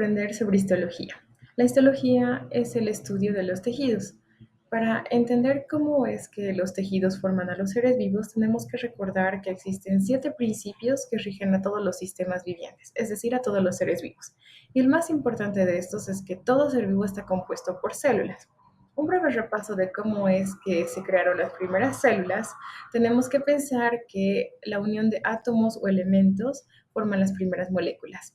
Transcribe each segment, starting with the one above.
Aprender sobre histología. La histología es el estudio de los tejidos. Para entender cómo es que los tejidos forman a los seres vivos, tenemos que recordar que existen 7 principios que rigen a todos los sistemas vivientes, es decir, a todos los seres vivos. Y el más importante de estos es que todo ser vivo está compuesto por células. Un breve repaso de cómo es que se crearon las primeras células, tenemos que pensar que la unión de átomos o elementos forman las primeras moléculas.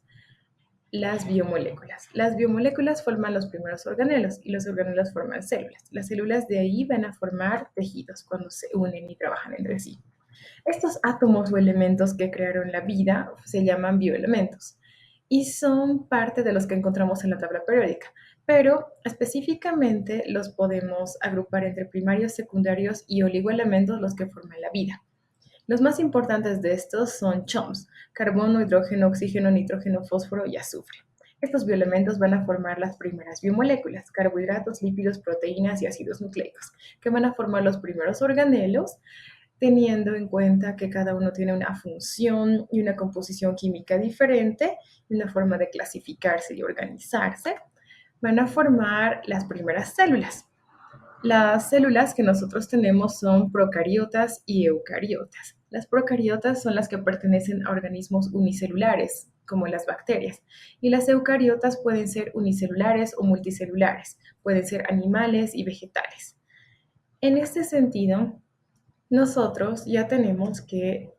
Las biomoléculas. Las biomoléculas forman los primeros organelos y los organelos forman células. Las células de ahí van a formar tejidos cuando se unen y trabajan entre sí. Estos átomos o elementos que crearon la vida se llaman bioelementos y son parte de los que encontramos en la tabla periódica, pero específicamente los podemos agrupar entre primarios, secundarios y oligoelementos, los que forman la vida. Los más importantes de estos son CHOMS: carbono, hidrógeno, oxígeno, nitrógeno, fósforo y azufre. Estos bioelementos van a formar las primeras biomoléculas, carbohidratos, lípidos, proteínas y ácidos nucleicos, que van a formar los primeros organelos, teniendo en cuenta que cada uno tiene una función y una composición química diferente y una forma de clasificarse y organizarse. Van a formar las primeras células. Las células que nosotros tenemos son procariotas y eucariotas. Las procariotas son las que pertenecen a organismos unicelulares, como las bacterias, y las eucariotas pueden ser unicelulares o multicelulares, pueden ser animales y vegetales. En este sentido, nosotros ya tenemos que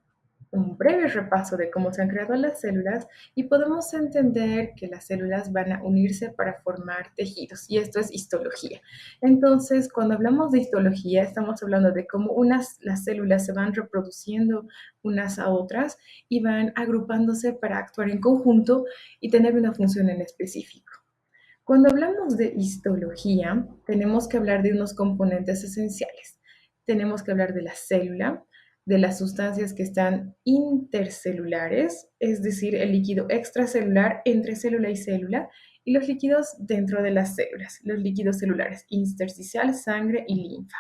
un breve repaso de cómo se han creado las células y podemos entender que las células van a unirse para formar tejidos, y esto es histología. Entonces, cuando hablamos de histología, estamos hablando de cómo las células se van reproduciendo unas a otras y van agrupándose para actuar en conjunto y tener una función en específico. Cuando hablamos de histología, tenemos que hablar de unos componentes esenciales. Tenemos que hablar de la célula, de las sustancias que están intercelulares, es decir, el líquido extracelular entre célula y célula, y los líquidos dentro de las células, los líquidos celulares, intersticial, sangre y linfa.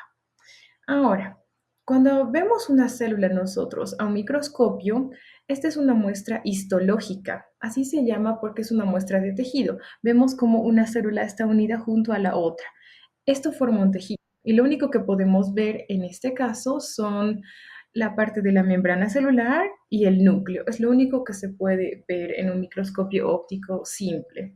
Ahora, cuando vemos una célula nosotros a un microscopio, esta es una muestra histológica. Así se llama porque es una muestra de tejido. Vemos cómo una célula está unida junto a la otra. Esto forma un tejido. Y lo único que podemos ver en este caso son la parte de la membrana celular y el núcleo. Es lo único que se puede ver en un microscopio óptico simple.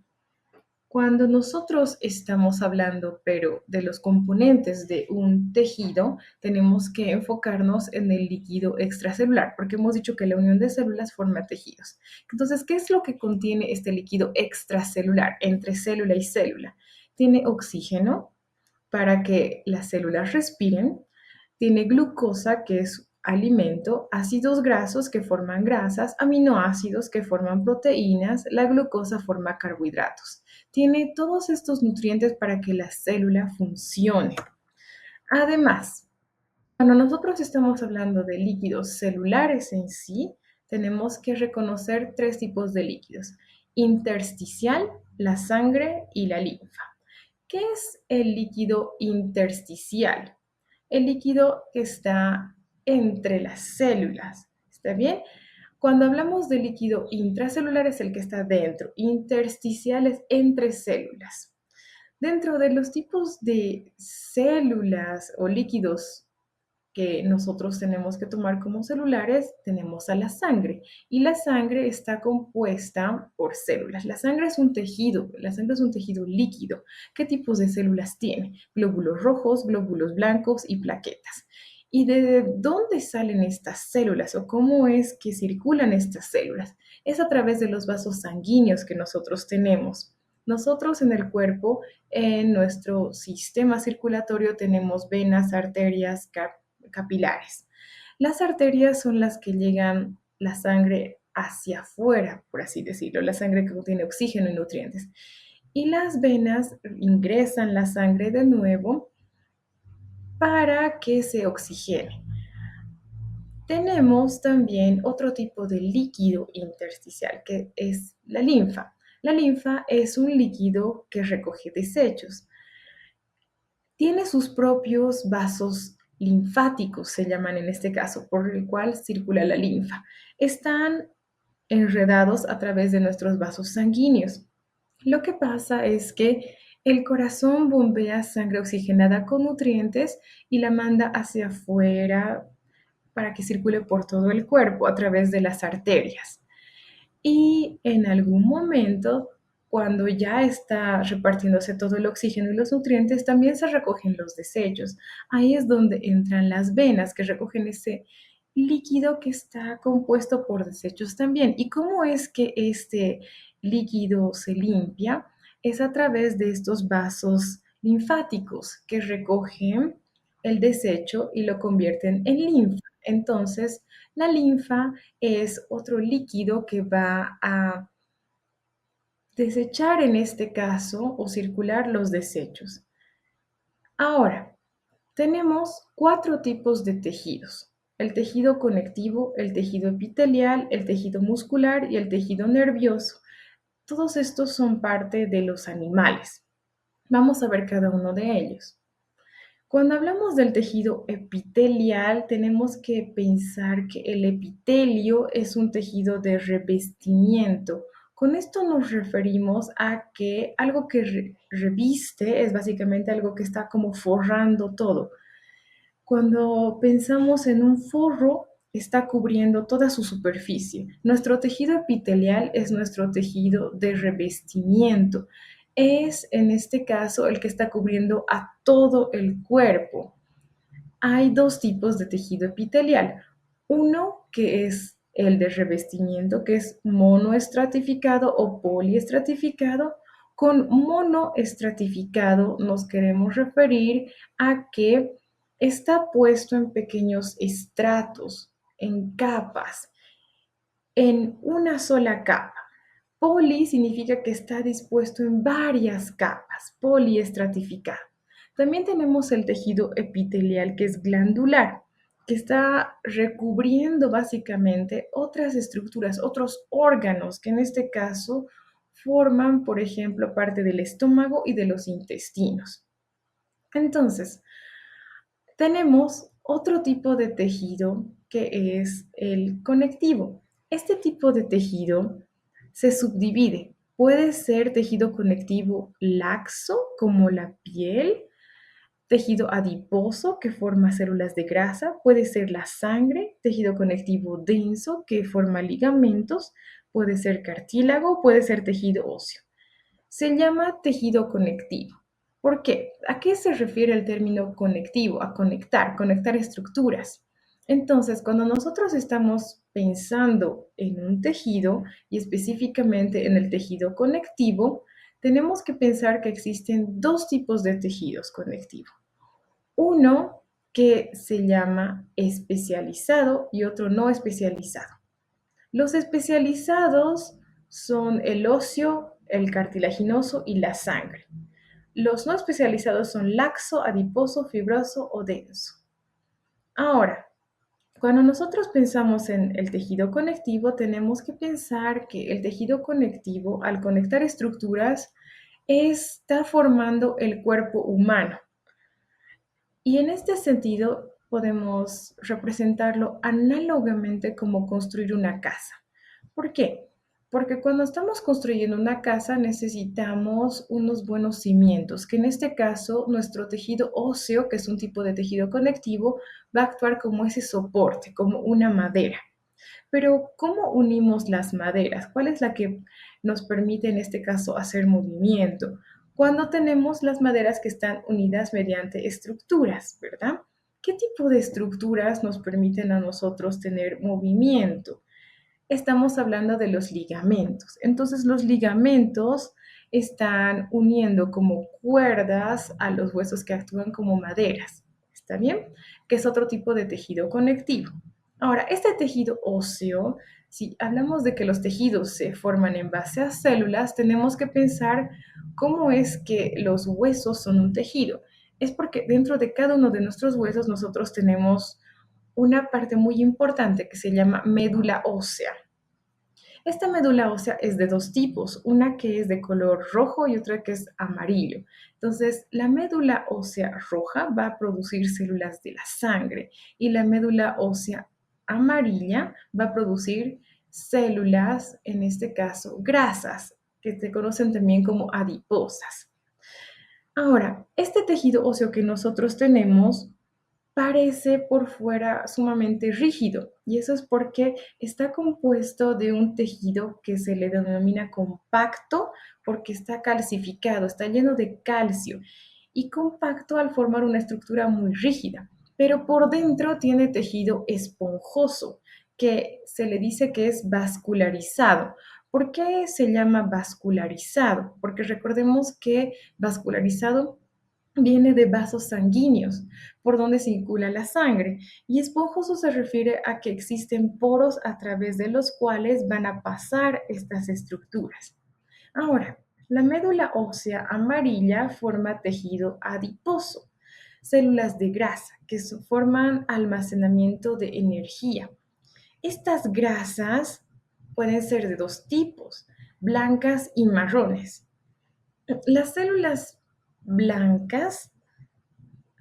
Cuando nosotros estamos hablando, pero de los componentes de un tejido, tenemos que enfocarnos en el líquido extracelular, porque hemos dicho que la unión de células forma tejidos. Entonces, ¿qué es lo que contiene este líquido extracelular entre célula y célula? Tiene oxígeno para que las células respiren, tiene glucosa, que es alimento, ácidos grasos que forman grasas, aminoácidos que forman proteínas, la glucosa forma carbohidratos. Tiene todos estos nutrientes para que la célula funcione. Además, cuando nosotros estamos hablando de líquidos celulares en sí, tenemos que reconocer 3 tipos de líquidos: intersticial, la sangre y la linfa. ¿Qué es el líquido intersticial? El líquido que está entre las células. ¿Está bien? Cuando hablamos de líquido intracelular es el que está dentro, intersticial es entre células. Dentro de los tipos de células o líquidos que nosotros tenemos que tomar como celulares, tenemos a la sangre. Y la sangre está compuesta por células. La sangre es un tejido líquido. ¿Qué tipos de células tiene? Glóbulos rojos, glóbulos blancos y plaquetas. ¿Y de dónde salen estas células o cómo es que circulan estas células? Es a través de los vasos sanguíneos que nosotros tenemos. Nosotros en el cuerpo, en nuestro sistema circulatorio, tenemos venas, arterias, capilares. Las arterias son las que llegan la sangre hacia afuera, por así decirlo, la sangre que contiene oxígeno y nutrientes. Y las venas ingresan la sangre de nuevo para que se oxigene. Tenemos también otro tipo de líquido intersticial, que es la linfa. La linfa es un líquido que recoge desechos. Tiene sus propios vasos linfáticos, se llaman en este caso, por el cual circula la linfa. Están enredados a través de nuestros vasos sanguíneos. Lo que pasa es que el corazón bombea sangre oxigenada con nutrientes y la manda hacia afuera para que circule por todo el cuerpo a través de las arterias. Y en algún momento, cuando ya está repartiéndose todo el oxígeno y los nutrientes, también se recogen los desechos. Ahí es donde entran las venas que recogen ese líquido que está compuesto por desechos también. ¿Y cómo es que este líquido se limpia? Es a través de estos vasos linfáticos que recogen el desecho y lo convierten en linfa. Entonces, la linfa es otro líquido que va a desechar en este caso o circular los desechos. Ahora, tenemos cuatro tipos de tejidos: el tejido conectivo, el tejido epitelial, el tejido muscular y el tejido nervioso. Todos estos son parte de los animales. Vamos a ver cada uno de ellos. Cuando hablamos del tejido epitelial, tenemos que pensar que el epitelio es un tejido de revestimiento. Con esto nos referimos a que algo que reviste es básicamente algo que está como forrando todo. Cuando pensamos en un forro, está cubriendo toda su superficie. Nuestro tejido epitelial es nuestro tejido de revestimiento. Es en este caso el que está cubriendo a todo el cuerpo. Hay dos tipos de tejido epitelial. Uno que es el de revestimiento, que es monoestratificado o poliestratificado. Con monoestratificado nos queremos referir a que está puesto en pequeños estratos, en capas, en una sola capa. Poli significa que está dispuesto en varias capas, poliestratificado. También tenemos el tejido epitelial, que es glandular, que está recubriendo básicamente otras estructuras, otros órganos, que en este caso forman, por ejemplo, parte del estómago y de los intestinos. Entonces, tenemos otro tipo de tejido que es el conectivo. Este tipo de tejido se subdivide. Puede ser tejido conectivo laxo, como la piel, tejido adiposo, que forma células de grasa, puede ser la sangre, tejido conectivo denso, que forma ligamentos, puede ser cartílago, puede ser tejido óseo. Se llama tejido conectivo. ¿Por qué? ¿A qué se refiere el término conectivo? A conectar, conectar estructuras. Entonces, cuando nosotros estamos pensando en un tejido y específicamente en el tejido conectivo, tenemos que pensar que existen dos tipos de tejidos conectivos. Uno que se llama especializado y otro no especializado. Los especializados son el óseo, el cartilaginoso y la sangre. Los no especializados son laxo, adiposo, fibroso o denso. Ahora, cuando nosotros pensamos en el tejido conectivo, tenemos que pensar que el tejido conectivo, al conectar estructuras, está formando el cuerpo humano. Y en este sentido, podemos representarlo análogamente como construir una casa. ¿Por qué? Porque cuando estamos construyendo una casa necesitamos unos buenos cimientos, que en este caso nuestro tejido óseo, que es un tipo de tejido conectivo, va a actuar como ese soporte, como una madera. Pero ¿cómo unimos las maderas? ¿Cuál es la que nos permite en este caso hacer movimiento? Cuando tenemos las maderas que están unidas mediante estructuras, ¿verdad? ¿Qué tipo de estructuras nos permiten a nosotros tener movimiento? Estamos hablando de los ligamentos. Entonces, los ligamentos están uniendo como cuerdas a los huesos que actúan como maderas. ¿Está bien? Que es otro tipo de tejido conectivo. Ahora, este tejido óseo, si hablamos de que los tejidos se forman en base a células, tenemos que pensar cómo es que los huesos son un tejido. Es porque dentro de cada uno de nuestros huesos nosotros tenemos una parte muy importante que se llama médula ósea. Esta médula ósea es de dos tipos, una que es de color rojo y otra que es amarillo. Entonces, la médula ósea roja va a producir células de la sangre y la médula ósea amarilla va a producir células, en este caso, grasas. que se conocen también como adiposas. Ahora, este tejido óseo que nosotros tenemos parece por fuera sumamente rígido y eso es porque está compuesto de un tejido que se le denomina compacto porque está calcificado, está lleno de calcio y compacto al formar una estructura muy rígida, pero por dentro tiene tejido esponjoso que se le dice que es vascularizado. ¿Por qué se llama vascularizado? Porque recordemos que vascularizado viene de vasos sanguíneos, por donde circula la sangre, y esponjoso se refiere a que existen poros a través de los cuales van a pasar estas estructuras. Ahora, la médula ósea amarilla forma tejido adiposo, células de grasa que forman almacenamiento de energía. Estas grasas pueden ser de dos tipos, blancas y marrones. Las células blancas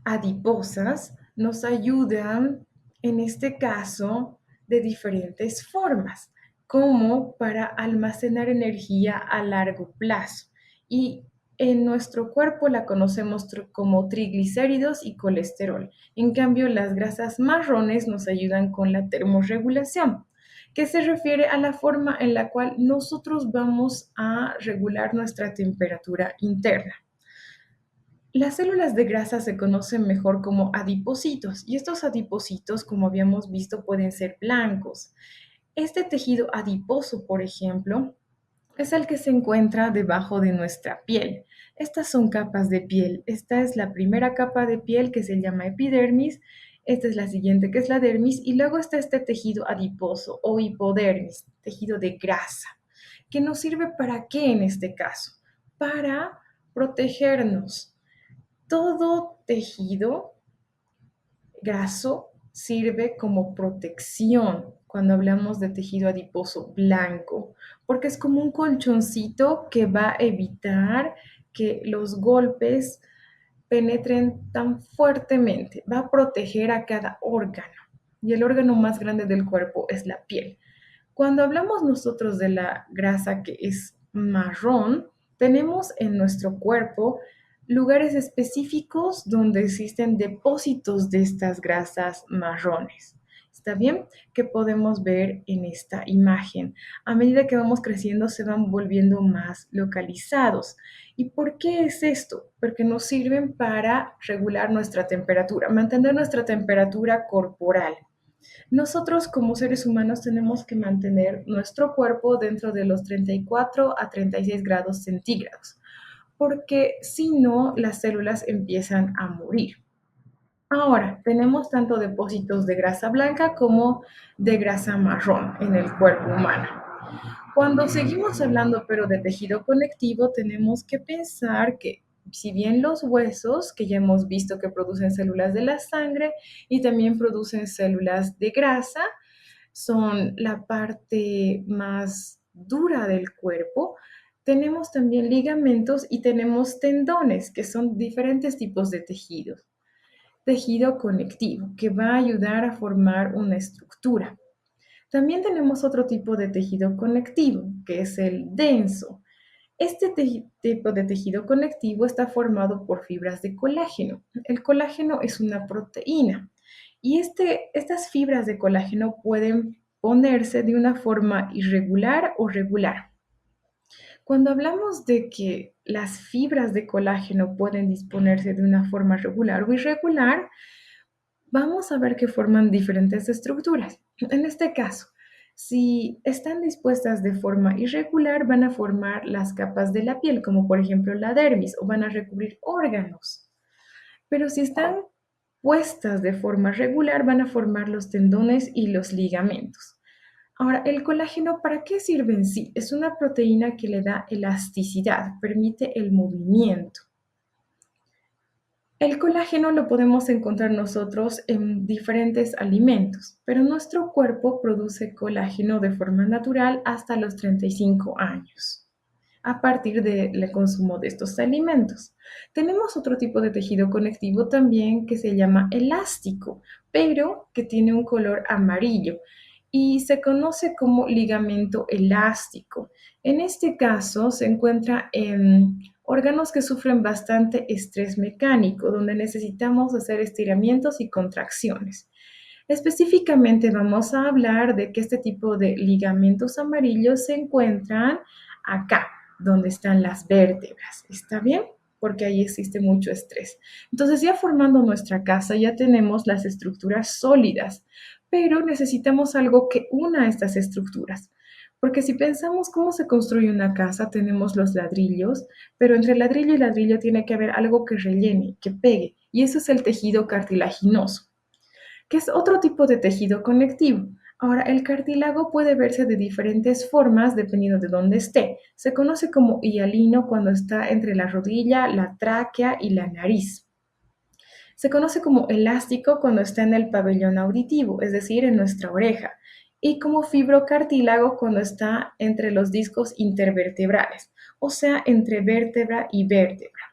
adiposas nos ayudan, en este caso, de diferentes formas, como para almacenar energía a largo plazo. Y en nuestro cuerpo la conocemos como triglicéridos y colesterol. En cambio, las grasas marrones nos ayudan con la termorregulación, que se refiere a la forma en la cual nosotros vamos a regular nuestra temperatura interna. Las células de grasa se conocen mejor como adipocitos y estos adipocitos, como habíamos visto, pueden ser blancos. Este tejido adiposo, por ejemplo, es el que se encuentra debajo de nuestra piel. Estas son capas de piel. Esta es la primera capa de piel que se llama epidermis. Esta es la siguiente que es la dermis y luego está este tejido adiposo o hipodermis, tejido de grasa, que nos sirve para qué en este caso? Para protegernos. Todo tejido graso sirve como protección cuando hablamos de tejido adiposo blanco, porque es como un colchoncito que va a evitar que los golpes penetren tan fuertemente, va a proteger a cada órgano. Y el órgano más grande del cuerpo es la piel. Cuando hablamos nosotros de la grasa que es marrón, tenemos en nuestro cuerpo lugares específicos donde existen depósitos de estas grasas marrones. ¿Está bien? Que podemos ver en esta imagen. A medida que vamos creciendo se van volviendo más localizados. ¿Y por qué es esto? Porque nos sirven para regular nuestra temperatura, mantener nuestra temperatura corporal. Nosotros como seres humanos tenemos que mantener nuestro cuerpo dentro de los 34 a 36 grados centígrados, porque si no, las células empiezan a morir. Ahora, tenemos tanto depósitos de grasa blanca como de grasa marrón en el cuerpo humano. Cuando seguimos hablando pero de tejido conectivo, tenemos que pensar que si bien los huesos, que ya hemos visto que producen células de la sangre y también producen células de grasa, son la parte más dura del cuerpo, tenemos también ligamentos y tenemos tendones, que son diferentes tipos de tejidos. Tejido conectivo, que va a ayudar a formar una estructura. También tenemos otro tipo de tejido conectivo, que es el denso. Este tipo de tejido conectivo está formado por fibras de colágeno. El colágeno es una proteína y estas fibras de colágeno pueden ponerse de una forma irregular o regular. Cuando hablamos de que las fibras de colágeno pueden disponerse de una forma regular o irregular, vamos a ver que forman diferentes estructuras. En este caso, si están dispuestas de forma irregular, van a formar las capas de la piel, como por ejemplo la dermis, o van a recubrir órganos. Pero si están puestas de forma regular, van a formar los tendones y los ligamentos. Ahora, ¿el colágeno para qué sirve en sí? Es una proteína que le da elasticidad, permite el movimiento. El colágeno lo podemos encontrar nosotros en diferentes alimentos, pero nuestro cuerpo produce colágeno de forma natural hasta los 35 años, a partir del consumo de estos alimentos. Tenemos otro tipo de tejido conectivo también que se llama elástico, pero que tiene un color amarillo. y se conoce como ligamento elástico. En este caso se encuentra en órganos que sufren bastante estrés mecánico, donde necesitamos hacer estiramientos y contracciones. Específicamente vamos a hablar de que este tipo de ligamentos amarillos se encuentran acá, donde están las vértebras. ¿Está bien? Porque ahí existe mucho estrés. Entonces, ya formando nuestra casa, ya tenemos las estructuras sólidas, pero necesitamos algo que una estas estructuras. Porque si pensamos cómo se construye una casa, tenemos los ladrillos, pero entre ladrillo y ladrillo tiene que haber algo que rellene, que pegue, y eso es el tejido cartilaginoso, que es otro tipo de tejido conectivo. Ahora, el cartílago puede verse de diferentes formas dependiendo de dónde esté. Se conoce como hialino cuando está entre la rodilla, la tráquea y la nariz. Se conoce como elástico cuando está en el pabellón auditivo, es decir, en nuestra oreja, y como fibrocartílago cuando está entre los discos intervertebrales, o sea, entre vértebra y vértebra.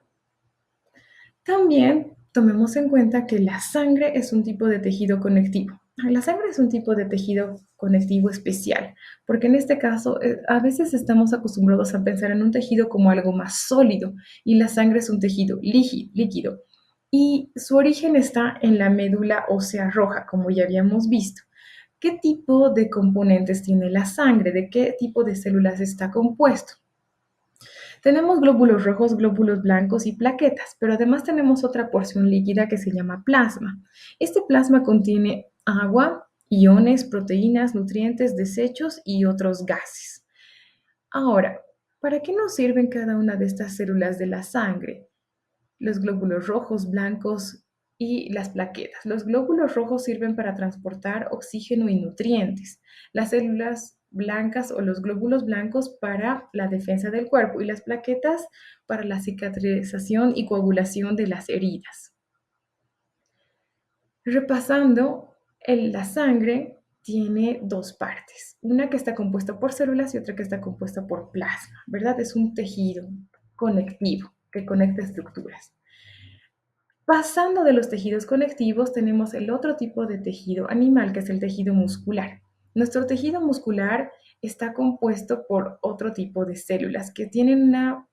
También tomemos en cuenta que la sangre es un tipo de tejido conectivo. La sangre es un tipo de tejido conectivo especial, porque en este caso a veces estamos acostumbrados a pensar en un tejido como algo más sólido y la sangre es un tejido líquido y su origen está en la médula ósea roja, como ya habíamos visto. ¿Qué tipo de componentes tiene la sangre? ¿De qué tipo de células está compuesto? Tenemos glóbulos rojos, glóbulos blancos y plaquetas, pero además tenemos otra porción líquida que se llama plasma. Este plasma contiene agua, iones, proteínas, nutrientes, desechos y otros gases. Ahora, ¿para qué nos sirven cada una de estas células de la sangre? Los glóbulos rojos, blancos y las plaquetas. Los glóbulos rojos sirven para transportar oxígeno y nutrientes. Las células blancas o los glóbulos blancos para la defensa del cuerpo y las plaquetas para la cicatrización y coagulación de las heridas. Repasando, la sangre tiene dos partes, una que está compuesta por células y otra que está compuesta por plasma, ¿verdad? Es un tejido conectivo que conecta estructuras. Pasando de los tejidos conectivos, tenemos el otro tipo de tejido animal, que es el tejido muscular. Nuestro tejido muscular está compuesto por otro tipo de células que tienen una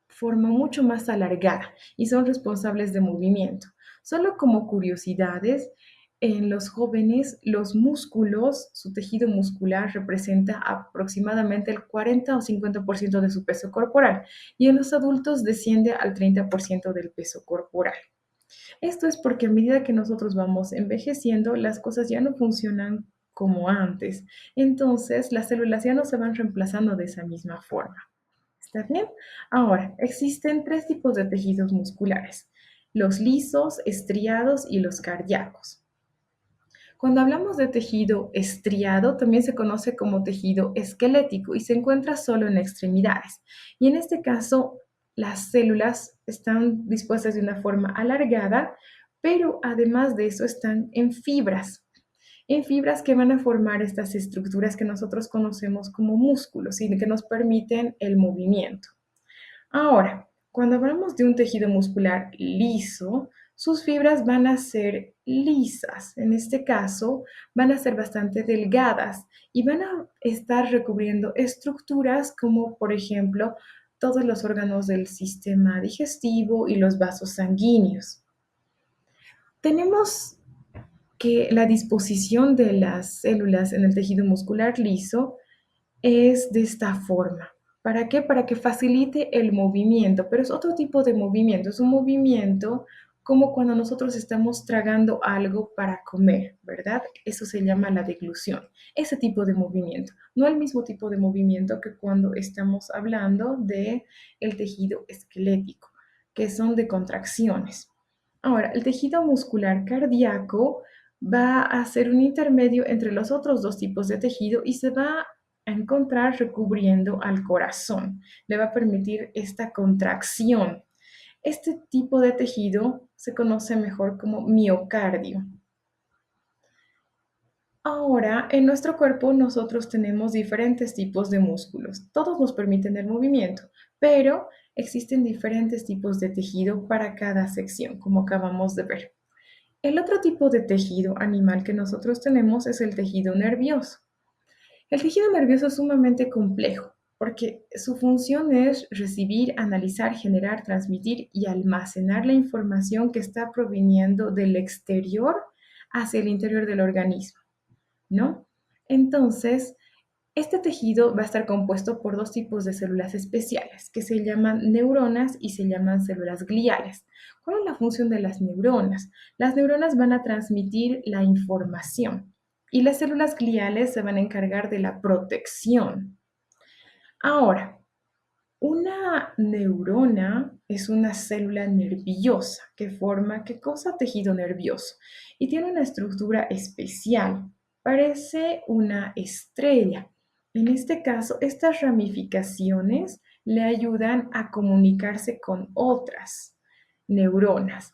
forma mucho más alargada y son responsables de movimiento. Solo como curiosidades, en los jóvenes, los músculos, su tejido muscular representa aproximadamente el 40 o 50% de su peso corporal y en los adultos desciende al 30% del peso corporal. Esto es porque a medida que nosotros vamos envejeciendo, las cosas ya no funcionan como antes. Entonces, las células ya no se van reemplazando de esa misma forma. ¿Está bien? Ahora, existen tres tipos de tejidos musculares: los lisos, estriados y los cardíacos. Cuando hablamos de tejido estriado, también se conoce como tejido esquelético y se encuentra solo en extremidades. Y en este caso, las células están dispuestas de una forma alargada, pero además de eso están en fibras que van a formar estas estructuras que nosotros conocemos como músculos y que nos permiten el movimiento. Ahora, cuando hablamos de un tejido muscular liso, sus fibras van a ser lisas. En este caso, van a ser bastante delgadas y van a estar recubriendo estructuras como, por ejemplo, todos los órganos del sistema digestivo y los vasos sanguíneos. Tenemos que la disposición de las células en el tejido muscular liso es de esta forma. ¿Para qué? Para que facilite el movimiento, pero es otro tipo de movimiento, es un movimiento como cuando nosotros estamos tragando algo para comer, ¿verdad? Eso se llama la deglución, ese tipo de movimiento, no el mismo tipo de movimiento que cuando estamos hablando de el tejido esquelético, que son de contracciones. Ahora, el tejido muscular cardíaco va a ser un intermedio entre los otros dos tipos de tejido y se va a encontrar recubriendo al corazón. Le va a permitir esta contracción. Este tipo de tejido se conoce mejor como miocardio. Ahora, en nuestro cuerpo nosotros tenemos diferentes tipos de músculos. Todos nos permiten el movimiento, pero existen diferentes tipos de tejido para cada sección, como acabamos de ver. El otro tipo de tejido animal que nosotros tenemos es el tejido nervioso. El tejido nervioso es sumamente complejo porque su función es recibir, analizar, generar, transmitir y almacenar la información que está proviniendo del exterior hacia el interior del organismo, ¿no? Entonces, este tejido va a estar compuesto por dos tipos de células especiales que se llaman neuronas y se llaman células gliales. ¿Cuál es la función de las neuronas? Las neuronas van a transmitir la información y las células gliales se van a encargar de la protección. Ahora, una neurona es una célula nerviosa que forma, ¿qué cosa? Tejido nervioso. Y tiene una estructura especial. Parece una estrella. En este caso, estas ramificaciones le ayudan a comunicarse con otras neuronas.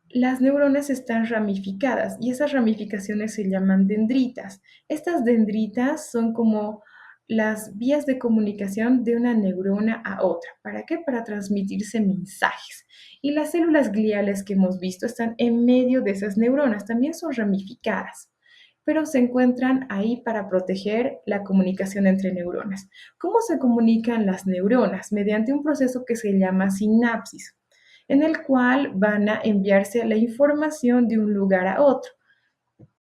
Las neuronas están ramificadas y esas ramificaciones se llaman dendritas. Estas dendritas son como las vías de comunicación de una neurona a otra. ¿Para qué? Para transmitirse mensajes. Y las células gliales que hemos visto están en medio de esas neuronas, también son ramificadas, pero se encuentran ahí para proteger la comunicación entre neuronas. ¿Cómo se comunican las neuronas? Mediante un proceso que se llama sinapsis, en el cual van a enviarse la información de un lugar a otro.